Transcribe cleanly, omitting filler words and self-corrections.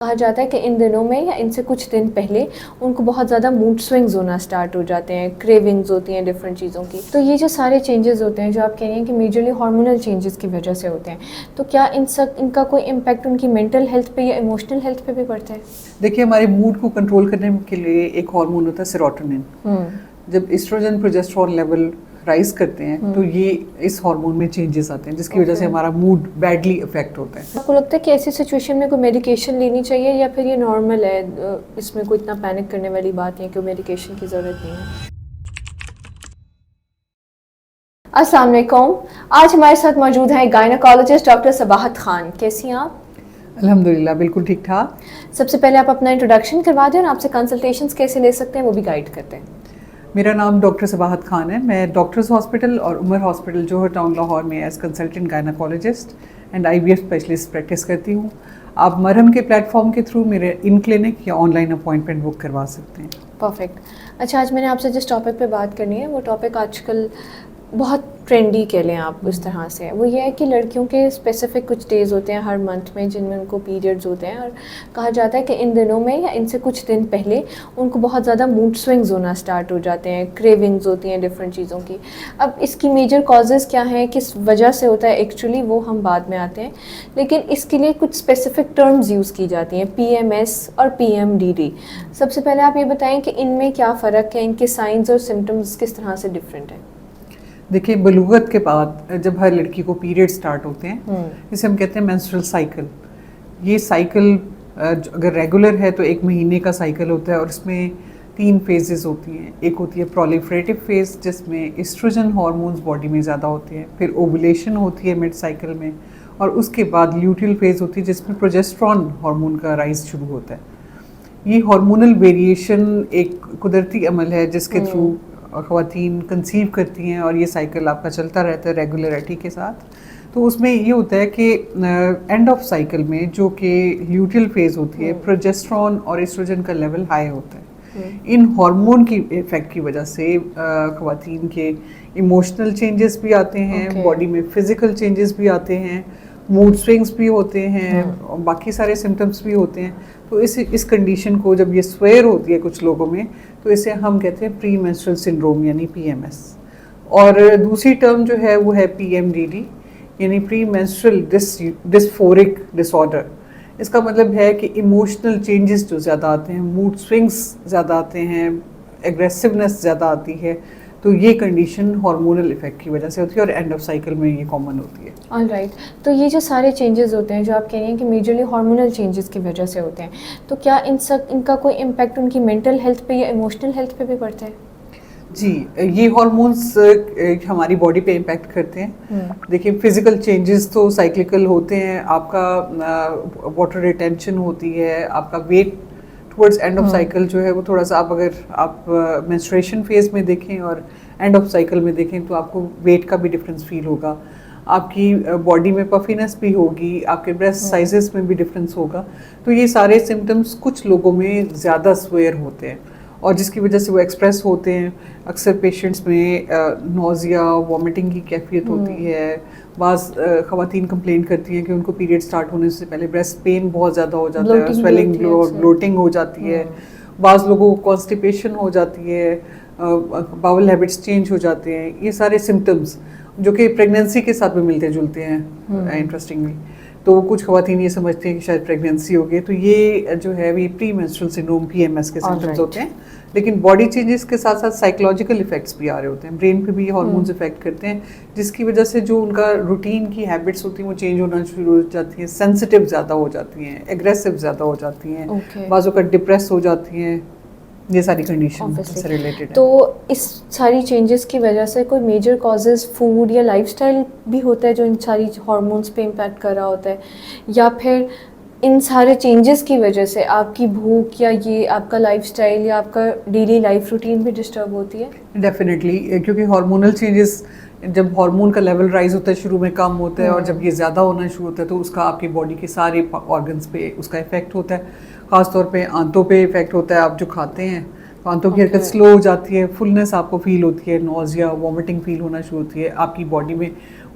کہا جاتا ہے کہ ان دنوں میں یا ان سے کچھ دن پہلے ان کو بہت زیادہ موڈ سوئنگز ہونا سٹارٹ ہو جاتے ہیں، کریونگز ہوتی ہیں ڈفرینٹ چیزوں کی. تو یہ جو سارے چینجز ہوتے ہیں جو آپ کہہ رہی ہیں کہ میجرلی ہارمونل چینجز کی وجہ سے ہوتے ہیں، تو کیا ان کا کوئی امپیکٹ ان کی مینٹل ہیلتھ پہ یا ایموشنل ہیلتھ پہ بھی پڑتا ہے؟ دیکھیے، ہمارے موڈ کو کنٹرول کرنے کے لیے ایک ہارمون ہوتا ہے سیروٹونن. جب ایسٹروجن پروجسٹرون لیول رائز کرتے ہیں تو یہ اس ہارمون میں چینجز آتے ہیں جس کی وجہ سے ہمارا موڈ بیڈلی افیکٹ ہوتا ہے. آپ کو لگتا ہے کہ ایسی سچویشن میں کوئی میڈیکیشن لینی چاہیے یا پھر یہ نارمل ہے، اس میں کوئی اتنا پینک کرنے والی بات نہیں ہے کہ میڈیکیشن کی ضرورت نہیں ہے؟ السلام علیکم. آج ہمارے ساتھ موجود ہیں گائنیکالوجسٹ ڈاکٹر صباحت خان. کیسی ہیں آپ؟ الحمدللہ بالکل ٹھیک ٹھاک. سب سے پہلے آپ اپنا انٹروڈکشن کروا دیں اور آپ سے کنسلٹیشنز کیسے لے سکتے ہیں وہ بھی گائیڈ کرتے ہیں. میرا نام ڈاکٹر صباحت خان ہے. میں ڈاکٹرز ہاسپٹل اور عمر ہاسپٹل جوہر ٹاؤن لاہور میں as consultant gynaecologist and IVF specialist practice کرتی ہوں. آپ مرہم کے پلیٹ فارم کے تھرو میرے ان کلینک یا آن لائن اپوائنٹمنٹ بک کروا سکتے ہیں. پرفیکٹ. اچھا، آج میں نے آپ سے جس ٹاپک پہ بات کرنی ہے وہ ٹاپک آج کل بہت ٹرینڈی کہہ لیں آپ اس طرح سے، وہ یہ ہے کہ لڑکیوں کے اسپیسیفک کچھ ڈیز ہوتے ہیں ہر منتھ میں جن میں ان کو پیریڈز ہوتے ہیں، اور کہا جاتا ہے کہ ان دنوں میں یا ان سے کچھ دن پہلے ان کو بہت زیادہ موڈ سوئنگز ہونا سٹارٹ ہو جاتے ہیں، کریونگز ہوتی ہیں ڈفرینٹ چیزوں کی. اب اس کی میجر کازز کیا ہیں، کس وجہ سے ہوتا ہے ایکچولی، وہ ہم بعد میں آتے ہیں، لیکن اس کے لیے کچھ اسپیسیفک ٹرمز یوز کی جاتی ہیں، PMS اور PMDD. سب سے پہلے آپ یہ بتائیں کہ ان میں کیا فرق ہے، ان کے سائنز اور سمٹمز کس طرح سے ڈفرینٹ ہیں؟ دیکھیے، بلوغت کے بعد جب ہر لڑکی کو پیریڈ سٹارٹ ہوتے ہیں جسے ہم کہتے ہیں مینسٹرل سائیکل. یہ سائیکل اگر ریگولر ہے تو 1 مہینے کا سائیکل ہوتا ہے اور اس میں 3 فیزز ہوتی ہیں. ایک ہوتی ہے پرولیفریٹو فیز جس میں ایسٹروجن ہارمونز باڈی میں زیادہ ہوتے ہیں، پھر اووولیشن ہوتی ہے مڈ سائیکل میں، اور اس کے بعد لیوٹیل فیز ہوتی ہے جس میں پروجسٹرون ہارمون کا رائز شروع ہوتا ہے. یہ ہارمونل ویریشن ایک قدرتی عمل ہے جس کے تھرو خواتین کنسیو کرتی ہیں اور یہ سائیکل آپ کا چلتا رہتا ہے ریگولیرٹی کے ساتھ. تو اس میں یہ ہوتا ہے کہ اینڈ آف سائیکل میں جو کہ لیوٹیل فیز ہوتی ہے، پروجسٹرون اور ایسٹروجن کا لیول ہائی ہوتا ہے. ان ہارمون کی افیکٹ کی وجہ سے خواتین کے ایموشنل چینجز بھی آتے ہیں، باڈی میں فزیکل چینجز بھی آتے ہیں، موڈ سوئنگس بھی ہوتے ہیں، باقی سارے سمٹمس بھی ہوتے ہیں. تو اس کنڈیشن کو جب یہ سویر ہوتی ہے کچھ لوگوں میں تو اسے ہم کہتے ہیں پری مینسٹرل سنڈروم یعنی PMS. اور دوسری ٹرم جو ہے وہ ہے PMDD یعنی پری مینسٹرل ڈسفورک ڈس آرڈر. اس کا مطلب ہے کہ ایموشنل چینجز جو زیادہ آتے ہیں، موڈ سوئنگس زیادہ آتے ہیں، ایگریسونیس زیادہ آتی ہے. تو یہ کنڈیشن ہارمونل افیکٹ کی وجہ سے ہوتی ہے اور اینڈ آف سائیکل میں یہ کامن ہوتی ہے. All right. تو یہ جو سارے چینجز ہوتے ہیں جو آپ کہہ رہی ہیں کہ میجرلی ہارمونل چینجز کی وجہ سے ہوتے ہیں، تو کیا ان کا کوئی امپیکٹ ان کی مینٹل ہیلتھ پہ یا ایموشنل ہیلتھ پہ بھی پڑتا ہے؟ جی، یہ ہارمونس ہماری باڈی پہ امپیکٹ کرتے ہیں. دیکھیے، فزیکل چینجز تو سائیکلیکل ہوتے ہیں. آپ کا واٹر ریٹینشن ہوتی ہے، آپ کا weight towards end of cycle جو ہے وہ تھوڑا سا اگر آپ مینسٹریشن فیز میں دیکھیں اور اینڈ آف سائیکل میں دیکھیں تو آپ کو ویٹ کا بھی ڈفرینس فیل ہوگا، آپ کی باڈی میں پفینس بھی ہوگی، آپ کے بریسٹ سائزز میں بھی ڈفرینس ہوگا. تو یہ سارے سمٹمس کچھ لوگوں میں زیادہ سویر ہوتے ہیں اور جس کی وجہ سے وہ ایکسپریس ہوتے ہیں. اکثر پیشنٹس میں نوزیا، وامٹنگ کی کیفیت ہوتی ہے. بعض خواتین کمپلین کرتی ہیں کہ ان کو پیریڈ سٹارٹ ہونے سے پہلے بریسٹ پین بہت زیادہ ہو جاتا ہے، سویلنگ، بلوٹنگ ہو جاتی ہے. بعض لوگوں کو کانسٹیپیشن ہو جاتی ہے، باول ہیبٹس چینج ہو جاتے ہیں. یہ سارے سمٹمس جو کہ پریگنینسی کے ساتھ بھی ملتے جلتے ہیں انٹرسٹنگلی. تو کچھ خواتین یہ سمجھتے ہیں کہ شاید پریگنینسی ہو گئی. تو یہ جو ہے یہ پری مینسٹرل سنڈروم PMS کے سمپٹمس ہوتے ہیں. لیکن باڈی چینجز کے ساتھ ساتھ سائیکولوجیکل افیکٹس بھی آ رہے ہوتے ہیں. برین پہ بھی یہ ہارمونز افیکٹ کرتے ہیں جس کی وجہ سے جو ان کا روٹین کی ہیبٹس ہوتی ہیں وہ چینج ہونا شروع ہو جاتی ہیں. سینسٹیو زیادہ ہو جاتی ہیں، ایگریسو زیادہ ہو جاتی ہیں، بعض اوقات ڈپریس ہو جاتی ہیں. یہ ساری کنڈیشن سے ریلیٹڈ ہے. تو اس ساری چینجز کی وجہ سے کوئی میجر کازز فوڈ یا لائف اسٹائل بھی ہوتا ہے جو ان ساری ہارمونس پہ امپیکٹ کر رہا ہوتا ہے، یا پھر ان سارے چینجز کی وجہ سے آپ کی بھوک یا یہ آپ کا لائف اسٹائل یا آپ کا ڈیلی لائف روٹین بھی ڈسٹرب ہوتی ہے؟ ڈیفینیٹلی، کیونکہ ہارمونل چینجز جب ہارمون کا لیول رائز ہوتا ہے شروع میں کم ہوتا ہے اور جب یہ زیادہ ہونا شروع ہوتا ہے تو اس کا آپ کی باڈی کے سارے آرگنس پہ اس کا افیکٹ ہوتا ہے. خاص طور پہ آنتوں پہ افیکٹ ہوتا ہے. آپ جو کھاتے ہیں آنتوں کی حرکت سلو ہو جاتی ہے، فلنس آپ کو فیل ہوتی ہے، نوزیا، وامٹنگ فیل ہونا شروع ہوتی ہے. آپ کی باڈی میں